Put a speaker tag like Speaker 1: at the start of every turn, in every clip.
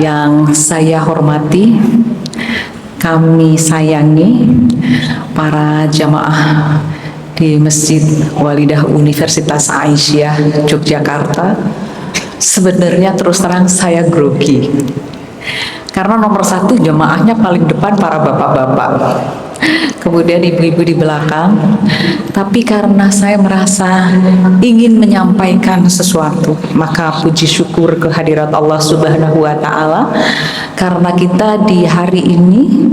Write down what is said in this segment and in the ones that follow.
Speaker 1: Yang saya hormati, kami sayangi para jamaah di Masjid Walidah Universitas Aisyah Yogyakarta. Sebenarnya terus terang saya grogi karena nomor satu jamaahnya paling depan para bapak-bapak, kemudian ibu-ibu di belakang. Tapi karena saya merasa ingin menyampaikan sesuatu, maka puji syukur kehadirat Allah Subhanahu wa Ta'ala, karena kita di hari ini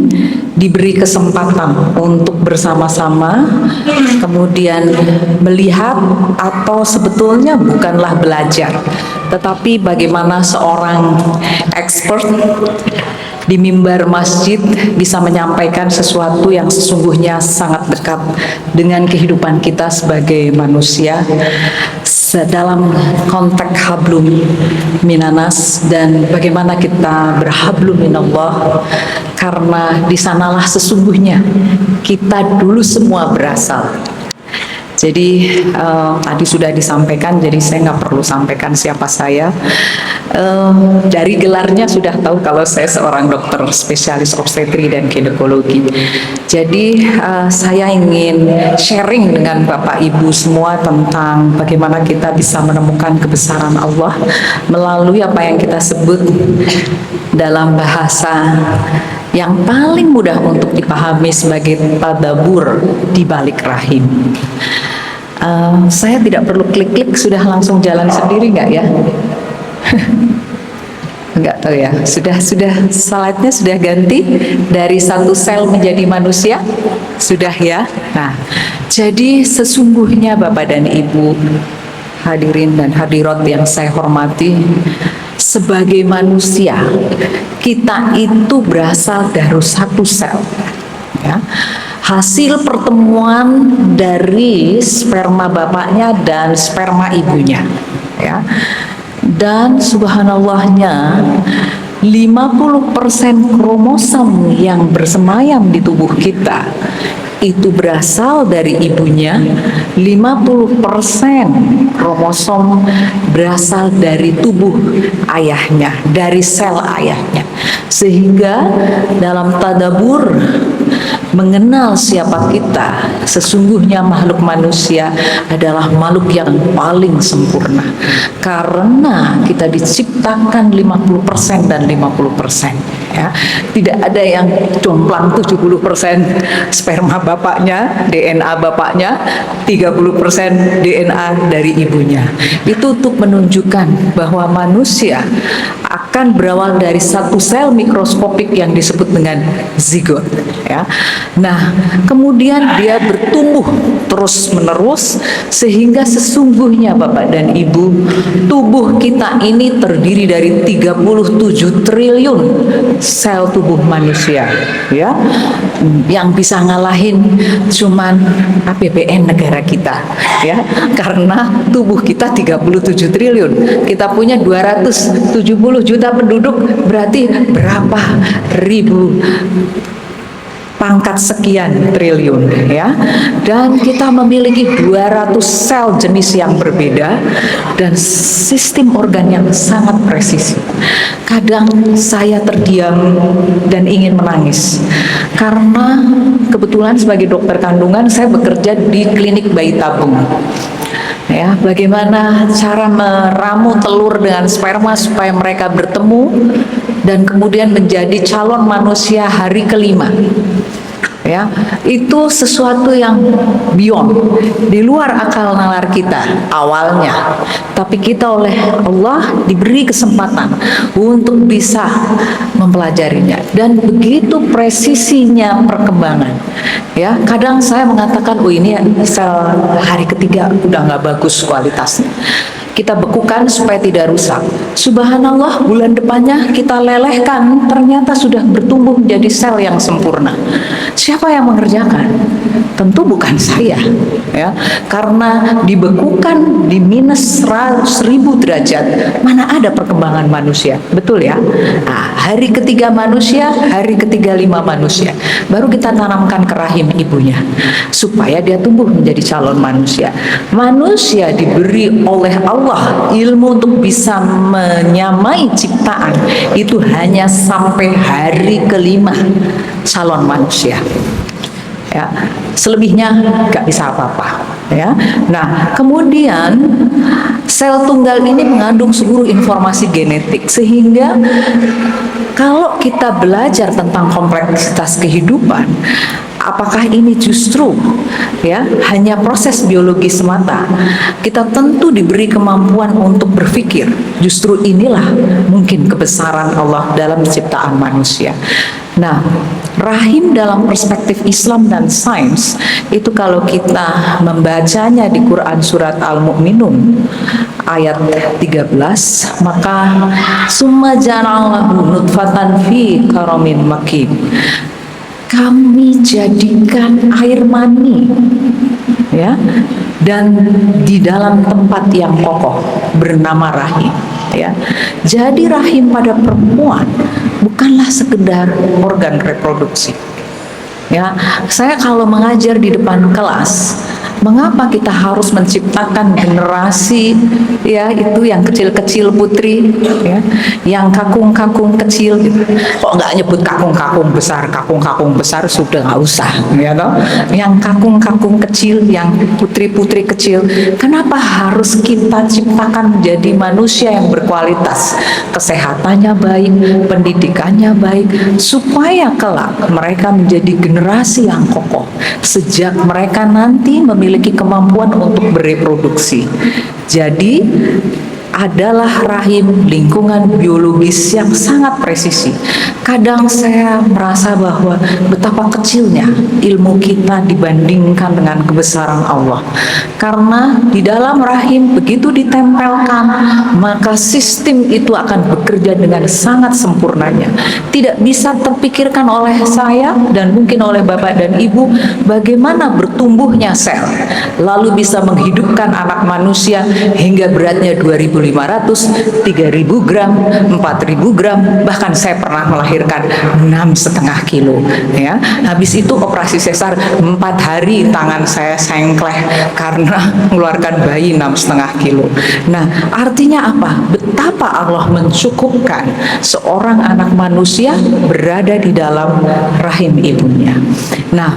Speaker 1: diberi kesempatan untuk bersama-sama kemudian melihat, atau sebetulnya bukanlah belajar, tetapi bagaimana seorang expert di mimbar masjid bisa menyampaikan sesuatu yang sesungguhnya sangat dekat dengan kehidupan kita sebagai manusia dalam konteks hablum minanas, dan bagaimana kita berhablum minallah, karena di sanalah sesungguhnya kita dulu semua berasal. Jadi tadi sudah disampaikan, jadi saya nggak perlu sampaikan siapa saya. Dari gelarnya sudah tahu kalau saya seorang dokter spesialis obstetri dan ginekologi. Jadi saya ingin sharing dengan Bapak Ibu semua tentang bagaimana kita bisa menemukan kebesaran Allah melalui apa yang kita sebut dalam bahasa yang paling mudah untuk dipahami sebagai tadabur di balik rahim. Saya tidak perlu klik-klik, sudah langsung jalan sendiri nggak ya? Nggak tahu ya, sudah slide-nya sudah ganti dari satu sel menjadi manusia, sudah ya. Nah, jadi sesungguhnya Bapak dan Ibu hadirin dan hadirat yang saya hormati, sebagai manusia kita itu berasal dari satu sel, ya. Hasil pertemuan dari sperma bapaknya dan sperma ibunya, ya. Dan subhanallahnya 50% kromosom yang bersemayam di tubuh kita itu berasal dari ibunya, 50% kromosom berasal dari tubuh ayahnya, dari sel ayahnya. Sehingga dalam tadabur mengenal siapa kita, sesungguhnya makhluk manusia adalah makhluk yang paling sempurna, karena kita diciptakan 50% dan 50%, ya. Tidak ada yang jomplang 70% sperma bapaknya, DNA bapaknya, 30% DNA dari ibunya. Itu untuk menunjukkan bahwa manusia akan berawal dari satu sel mikroskopik yang disebut dengan zigot, ya. Nah, kemudian dia bertumbuh terus-menerus sehingga sesungguhnya Bapak dan Ibu, tubuh kita ini terdiri dari 37 triliun sel tubuh manusia, ya. Yang bisa ngalahin cuman APBN negara kita, ya. Karena tubuh kita 37 triliun. Kita punya 270 juta penduduk, berarti berapa ribu pangkat sekian triliun, ya. Dan kita memiliki 200 sel jenis yang berbeda dan sistem organ yang sangat presisi. Kadang saya terdiam dan ingin menangis karena kebetulan sebagai dokter kandungan saya bekerja di klinik bayi tabung, ya. Bagaimana cara meramu telur dengan sperma supaya mereka bertemu dan kemudian menjadi calon manusia hari kelima, ya. Itu sesuatu yang beyond, di luar akal nalar kita awalnya, tapi kita oleh Allah diberi kesempatan untuk bisa mempelajarinya, dan begitu presisinya perkembangan, ya. Kadang saya mengatakan, oh ini sel hari ketiga udah nggak bagus kualitasnya, kita bekukan supaya tidak rusak. Subhanallah, bulan depannya kita lelehkan, ternyata sudah bertumbuh menjadi sel yang sempurna. Siapa yang mengerjakan? Tentu bukan saya, ya, karena dibekukan di minus 1000 derajat, mana ada perkembangan manusia, betul ya? Nah, hari ketiga manusia, hari ketiga 5 manusia, baru kita tanamkan ke rahim ibunya, supaya dia tumbuh menjadi calon manusia. Manusia diberi oleh Allah ilmu untuk bisa menyamai ciptaan itu hanya sampai hari kelima calon manusia, ya, selebihnya nggak bisa apa-apa, ya. Nah, kemudian sel tunggal ini mengandung seluruh informasi genetik, sehingga kalau kita belajar tentang kompleksitas kehidupan, apakah ini justru, ya, hanya proses biologi semata? Kita tentu diberi kemampuan untuk berpikir. Justru inilah mungkin kebesaran Allah dalam ciptaan manusia. Nah, rahim dalam perspektif Islam dan sains itu kalau kita membacanya di Quran surat Al-Mu'minun ayat 13, maka summa ja'alnahu nutfatan fi qaramin makin. Kami jadikan air mani, ya, dan di dalam tempat yang kokoh bernama rahim, ya. Jadi rahim pada perempuan bukanlah sekedar organ reproduksi, ya. Saya kalau mengajar di depan kelas, mengapa kita harus menciptakan generasi, ya, itu yang kecil-kecil putri, ya, yang kakung-kakung kecil gitu. Kok nggak nyebut kakung-kakung besar sudah nggak usah, ya toh. Yang kakung-kakung kecil, yang putri-putri kecil, kenapa harus kita ciptakan menjadi manusia yang berkualitas, kesehatannya baik, pendidikannya baik, supaya kelak mereka menjadi generasi yang kokoh sejak mereka nanti memiliki kemampuan untuk bereproduksi. Jadi adalah rahim lingkungan biologis yang sangat presisi. Kadang saya merasa bahwa betapa kecilnya ilmu kita dibandingkan dengan kebesaran Allah. Karena di dalam rahim begitu ditempelkan, maka sistem itu akan bekerja dengan sangat sempurnanya. Tidak bisa terpikirkan oleh saya dan mungkin oleh Bapak dan Ibu bagaimana bertumbuhnya sel, lalu bisa menghidupkan anak manusia hingga beratnya 2.500, 3.000 gram, 4.000 gram, bahkan saya pernah melahirkan 6,5 kilo, ya. Habis itu operasi sesar 4 hari tangan saya sengkleh karena mengeluarkan bayi 6,5 kilo. Nah, artinya apa? Betapa Allah mencukupkan seorang anak manusia berada di dalam rahim ibunya. Nah,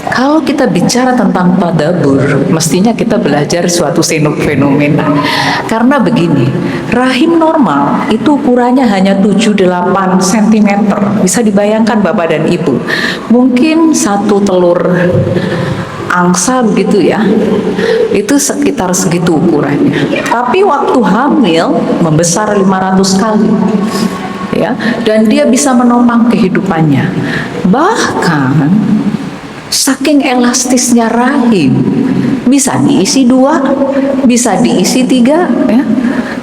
Speaker 1: kalau kita bicara tentang tadabbur, mestinya kita belajar suatu fenomena. Karena begini, rahim normal itu ukurannya hanya 7-8 cm. Bisa dibayangkan Bapak dan Ibu, mungkin satu telur angsa begitu ya, itu sekitar segitu ukurannya. Tapi waktu hamil membesar 500 kali. Ya, dan dia bisa menopang kehidupannya. Bahkan saking elastisnya rahim, bisa diisi 2, bisa diisi 3, ya.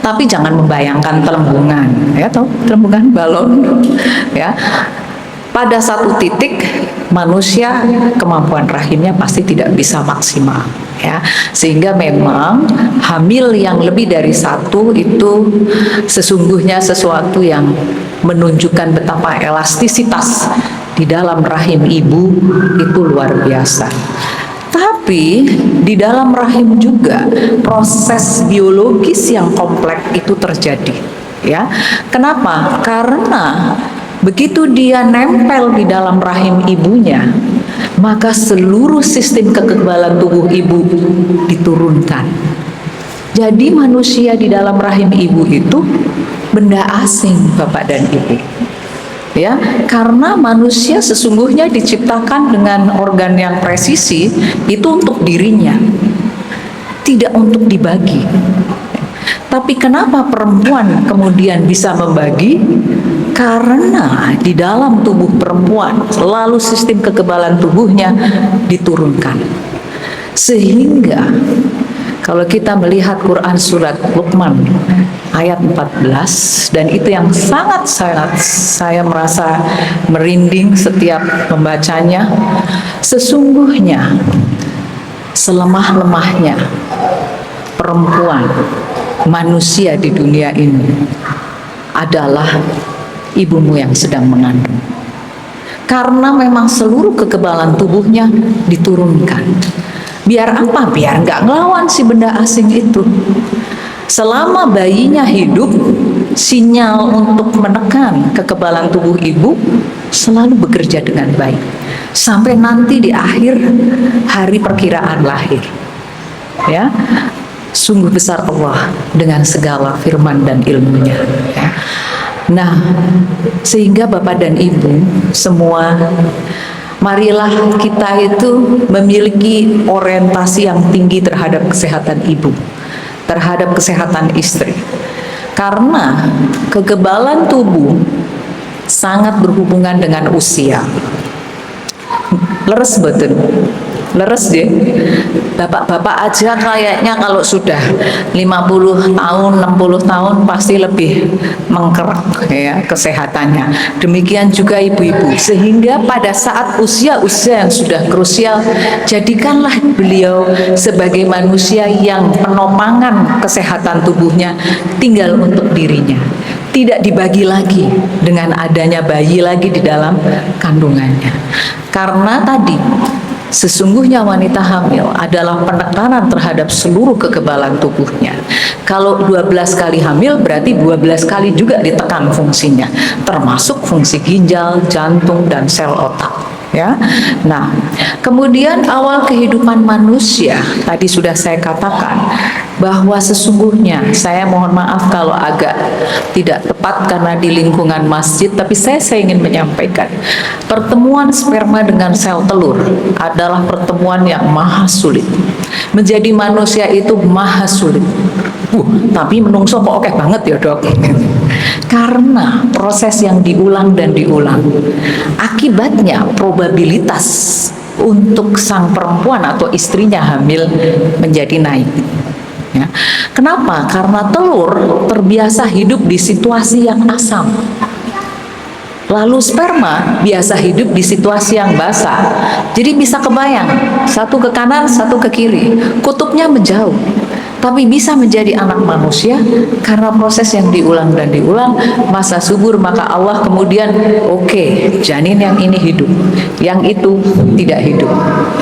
Speaker 1: Tapi jangan membayangkan telembungan, ya, toh, telembungan balon, ya. Pada satu titik manusia kemampuan rahimnya pasti tidak bisa maksimal, ya. Sehingga memang hamil yang lebih dari 1 itu sesungguhnya sesuatu yang menunjukkan betapa elastisitas di dalam rahim ibu itu luar biasa. Tapi di dalam rahim juga proses biologis yang kompleks itu terjadi, ya. Kenapa? Karena begitu dia nempel di dalam rahim ibunya, maka seluruh sistem kekebalan tubuh ibu diturunkan. Jadi manusia di dalam rahim ibu itu benda asing, Bapak dan Ibu. Ya, karena manusia sesungguhnya diciptakan dengan organ yang presisi itu untuk dirinya, tidak untuk dibagi. Tapi kenapa perempuan kemudian bisa membagi? Karena di dalam tubuh perempuan selalu sistem kekebalan tubuhnya diturunkan. Sehingga kalau kita melihat Quran surat Luqman ayat 14, dan itu yang sangat-sangat saya merasa merinding setiap membacanya. Sesungguhnya selemah-lemahnya perempuan manusia di dunia ini adalah ibumu yang sedang mengandung. Karena memang seluruh kekebalan tubuhnya diturunkan. Biar apa? Biar nggak ngelawan si benda asing itu. Selama bayinya hidup, sinyal untuk menekan kekebalan tubuh ibu selalu bekerja dengan baik. Sampai nanti di akhir hari perkiraan lahir. Ya, sungguh besar Allah dengan segala firman dan ilmunya. Ya. Nah, sehingga Bapak dan Ibu semua, marilah kita itu memiliki orientasi yang tinggi terhadap kesehatan ibu, terhadap kesehatan istri. Karena kekebalan tubuh sangat berhubungan dengan usia. Leres betul. Leres deh. Bapak-bapak aja kayaknya kalau sudah 50 tahun, 60 tahun pasti lebih mengkerak ya kesehatannya. Demikian juga ibu-ibu. Sehingga pada saat usia-usia yang sudah krusial, jadikanlah beliau sebagai manusia yang penopangan kesehatan tubuhnya tinggal untuk dirinya. Tidak dibagi lagi dengan adanya bayi lagi di dalam kandungannya. Karena tadi sesungguhnya wanita hamil adalah penekanan terhadap seluruh kekebalan tubuhnya. Kalau 12 kali hamil berarti 12 kali juga ditekan fungsinya, termasuk fungsi ginjal, jantung, dan sel otak. Ya, nah, kemudian awal kehidupan manusia tadi sudah saya katakan bahwa sesungguhnya, saya mohon maaf kalau agak tidak tepat karena di lingkungan masjid, tapi saya ingin menyampaikan pertemuan sperma dengan sel telur adalah pertemuan yang maha sulit. Menjadi manusia itu maha sulit. Tapi menungso kok oke banget ya dok. Karena proses yang diulang dan diulang, akibatnya probabilitas untuk sang perempuan atau istrinya hamil menjadi naik. Ya. Kenapa? Karena telur terbiasa hidup di situasi yang asam. Lalu sperma biasa hidup di situasi yang basah. Jadi bisa kebayang, satu ke kanan, satu ke kiri. Kutubnya menjauh. Tapi bisa menjadi anak manusia karena proses yang diulang dan diulang, masa subur, maka Allah kemudian oke, janin yang ini hidup, yang itu tidak hidup.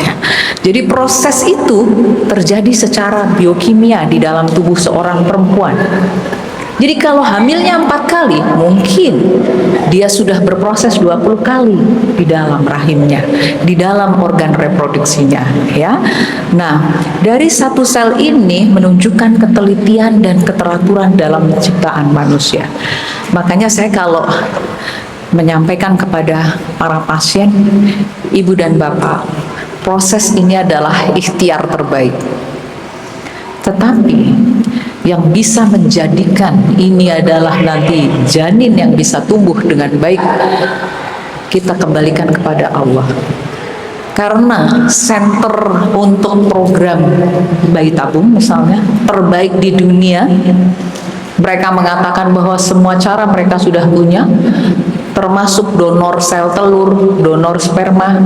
Speaker 1: Ya. Jadi proses itu terjadi secara biokimia di dalam tubuh seorang perempuan. Jadi kalau hamilnya 4 kali, mungkin dia sudah berproses 20 kali di dalam rahimnya, di dalam organ reproduksinya, ya. Nah, dari satu sel ini menunjukkan ketelitian dan keteraturan dalam penciptaan manusia. Makanya saya kalau menyampaikan kepada para pasien, ibu dan bapak, proses ini adalah ikhtiar terbaik. Tetapi yang bisa menjadikan ini adalah nanti janin yang bisa tumbuh dengan baik, kita kembalikan kepada Allah. Karena center untuk program bayi tabung misalnya terbaik di dunia, mereka mengatakan bahwa semua cara mereka sudah punya, termasuk donor sel telur, donor sperma,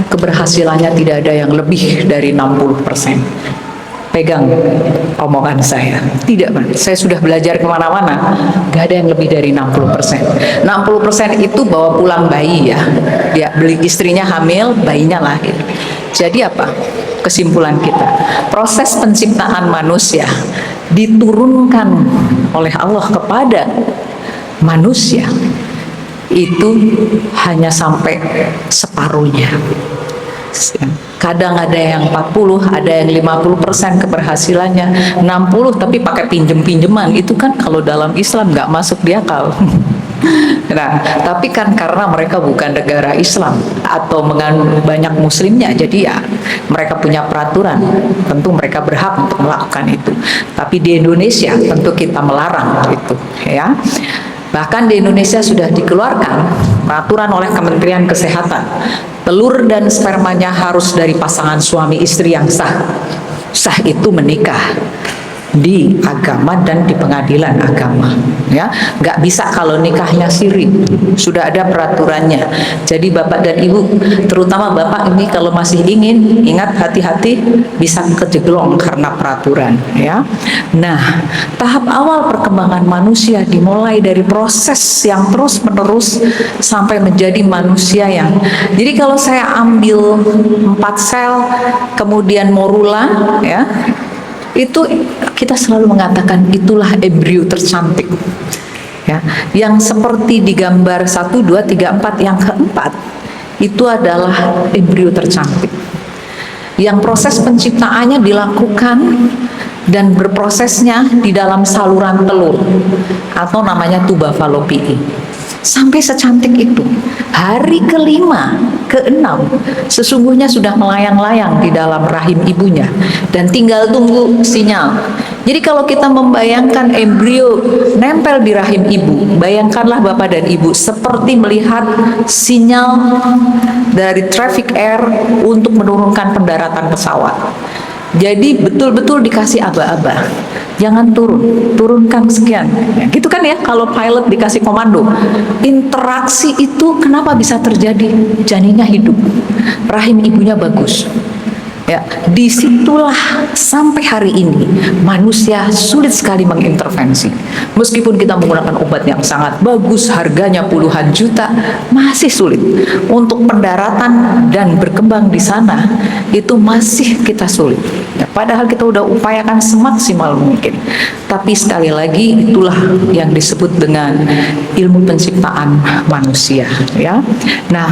Speaker 1: keberhasilannya tidak ada yang lebih dari 60%. Pegang omongan saya, tidak, saya sudah belajar kemana-mana, gak ada yang lebih dari 60%. 60% itu bawa pulang bayi ya, dia beli, istrinya hamil, bayinya lahir. Jadi apa kesimpulan kita? Proses penciptaan manusia diturunkan oleh Allah kepada manusia itu hanya sampai separuhnya. Kadang ada yang 40, ada yang 50% keberhasilannya, 60 tapi pakai pinjem-pinjeman. Itu kan kalau dalam Islam nggak masuk di akal. Nah, tapi kan karena mereka bukan negara Islam atau banyak muslimnya, jadi ya mereka punya peraturan, tentu mereka berhak untuk melakukan itu. Tapi di Indonesia tentu kita melarang itu, ya. Bahkan di Indonesia sudah dikeluarkan peraturan oleh Kementerian Kesehatan, telur dan spermanya harus dari pasangan suami istri yang sah. Sah itu menikah. di agama dan di pengadilan agama, ya. Nggak bisa kalau nikahnya siri, sudah ada peraturannya. Jadi bapak dan ibu, terutama bapak ini kalau masih ingin, ingat hati-hati bisa kejeglong karena peraturan, ya. Nah, tahap awal perkembangan manusia dimulai dari proses yang terus menerus sampai menjadi manusia yang, jadi kalau saya ambil 4 sel kemudian morula, ya, itu kita selalu mengatakan itulah embrio tercantik, ya, yang seperti di gambar 1, 2, 3, 4, yang keempat itu adalah embrio tercantik yang proses penciptaannya dilakukan dan berprosesnya di dalam saluran telur atau namanya tuba falopii. Sampai secantik itu, hari kelima, keenam, sesungguhnya sudah melayang-layang di dalam rahim ibunya dan tinggal tunggu sinyal. Jadi kalau kita membayangkan embrio nempel di rahim ibu, bayangkanlah bapak dan ibu seperti melihat sinyal dari traffic air untuk menurunkan pendaratan pesawat. Jadi betul-betul dikasih aba-aba, jangan turunkan sekian, ya, gitu kan ya. Kalau pilot dikasih komando, interaksi itu kenapa bisa terjadi? Janinnya hidup, rahim ibunya bagus, ya. Disitulah sampai hari ini manusia sulit sekali mengintervensi. Meskipun kita menggunakan obat yang sangat bagus, harganya puluhan juta, masih sulit untuk pendaratan dan berkembang di sana. Itu masih kita sulit, ya, padahal kita udah upayakan semaksimal mungkin. Tapi sekali lagi itulah yang disebut dengan ilmu penciptaan manusia, ya. Nah,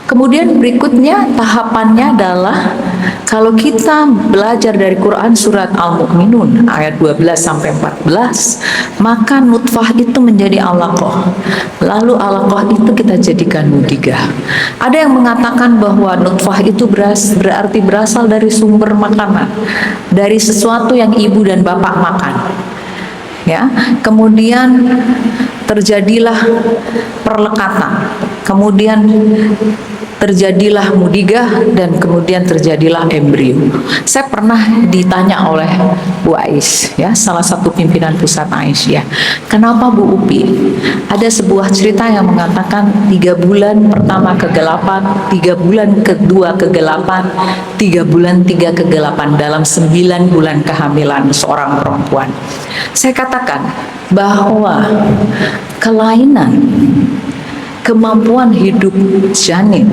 Speaker 1: kemudian berikutnya tahapannya adalah kalau kita belajar dari Quran surat Al-Mu'minun ayat 12 sampai 14, maka nutfah itu menjadi alaqah. Lalu alaqah itu kita jadikan mudghah. Ada yang mengatakan bahwa nutfah itu berarti berasal dari sumber makanan, dari sesuatu yang ibu dan bapak makan. Ya, kemudian terjadilah perlekatan, kemudian terjadilah mudghah, dan kemudian terjadilah embrio. Saya pernah ditanya oleh Bu Ais, ya, salah satu pimpinan pusat Aisyah, kenapa Bu Upi ada sebuah cerita yang mengatakan 3 bulan pertama kegelapan, 3 bulan kedua kegelapan, 3 bulan 3 kegelapan dalam 9 bulan kehamilan seorang perempuan. Saya katakan bahwa kelainan kemampuan hidup janin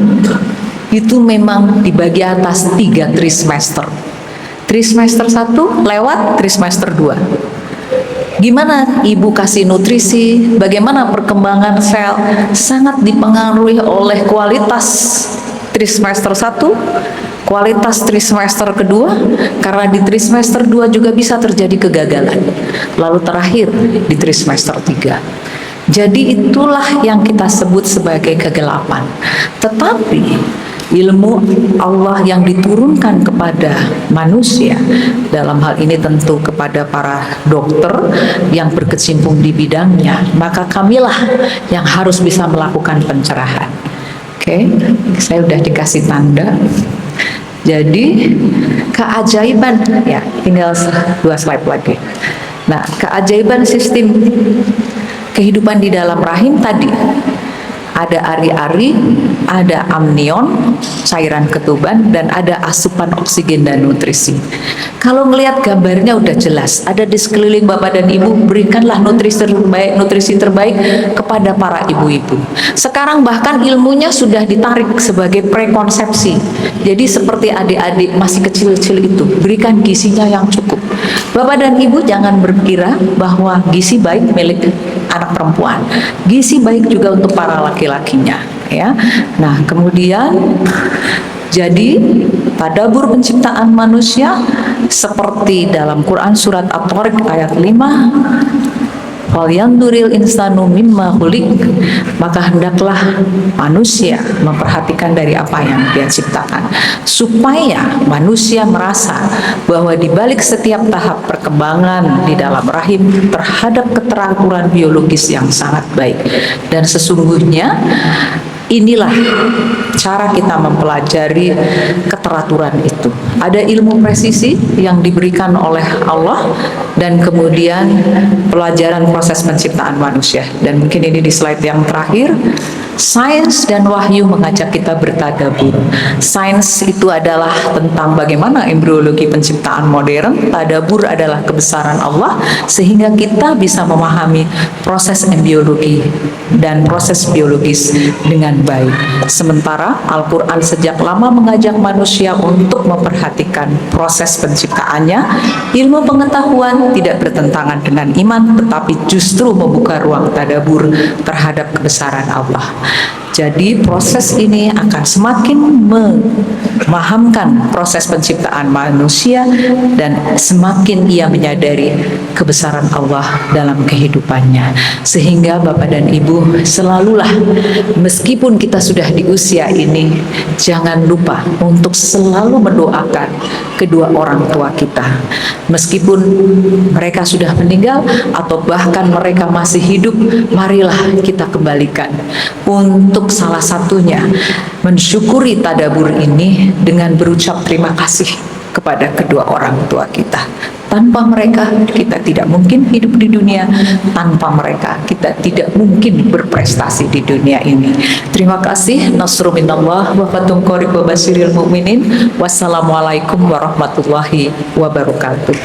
Speaker 1: itu memang dibagi atas 3 trimester. Trimester 1 lewat trimester 2. Gimana ibu kasih nutrisi, bagaimana perkembangan sel, sangat dipengaruhi oleh kualitas trimester 1, kualitas trimester kedua, karena di trimester 2 juga bisa terjadi kegagalan. Lalu terakhir di trimester 3. Jadi itulah yang kita sebut sebagai kegelapan. Tetapi ilmu Allah yang diturunkan kepada manusia, dalam hal ini tentu kepada para dokter yang berkecimpung di bidangnya, maka kamilah yang harus bisa melakukan pencerahan. Oke, saya udah dikasih tanda. Jadi keajaiban, ya, tinggal 2 slide lagi. Nah, keajaiban sistem kehidupan di dalam rahim tadi, ada ari-ari, ada amnion, cairan ketuban, dan ada asupan oksigen dan nutrisi. Kalau melihat gambarnya udah jelas, ada di sekeliling bapak dan ibu, berikanlah nutrisi terbaik kepada para ibu-ibu. Sekarang bahkan ilmunya sudah ditarik sebagai prekonsepsi. Jadi seperti adik-adik masih kecil-kecil itu, berikan gizinya yang cukup. Bapak dan ibu jangan berkira bahwa gizi baik milik anak perempuan, gizi baik juga untuk para laki-lakinya, ya. Nah, kemudian jadi tadabbur penciptaan manusia seperti dalam Quran surat At-Tariq ayat 5, "Falyanduril insanu mimma khuliq", maka hendaklah manusia memperhatikan dari apa yang dia ciptakan, supaya manusia merasa bahwa di balik setiap tahap perkembangan di dalam rahim terhadap keteraturan biologis yang sangat baik, dan sesungguhnya Inilah cara kita mempelajari keteraturan itu. Ada ilmu presisi yang diberikan oleh Allah dan kemudian pelajaran proses penciptaan manusia. Dan mungkin ini di slide yang terakhir, sains dan wahyu mengajak kita bertadabur. Sains itu adalah tentang bagaimana embriologi penciptaan modern, tadabur adalah kebesaran Allah sehingga kita bisa memahami proses embriologi dan proses biologis dengan baik. Sementara Al-Quran sejak lama mengajak manusia untuk memperhatikan proses penciptaannya. Ilmu pengetahuan tidak bertentangan dengan iman, tetapi justru membuka ruang tadabur terhadap kebesaran Allah. Jadi proses ini akan semakin memahamkan proses penciptaan manusia dan semakin ia menyadari kebesaran Allah dalam kehidupannya. Sehingga Bapak dan Ibu selalulah, meskipun kita sudah di usia ini, jangan lupa untuk selalu mendoakan kedua orang tua kita. Meskipun mereka sudah meninggal atau bahkan mereka masih hidup, marilah kita kembalikan untuk salah satunya mensyukuri tadabur ini dengan berucap terima kasih kepada kedua orang tua kita. Tanpa mereka kita tidak mungkin hidup di dunia, tanpa mereka kita tidak mungkin berprestasi di dunia ini. Terima kasih. Nasru minallah wa fathun qarib wa basyiril mu'minin. Wassalamualaikum warahmatullahi wabarakatuh.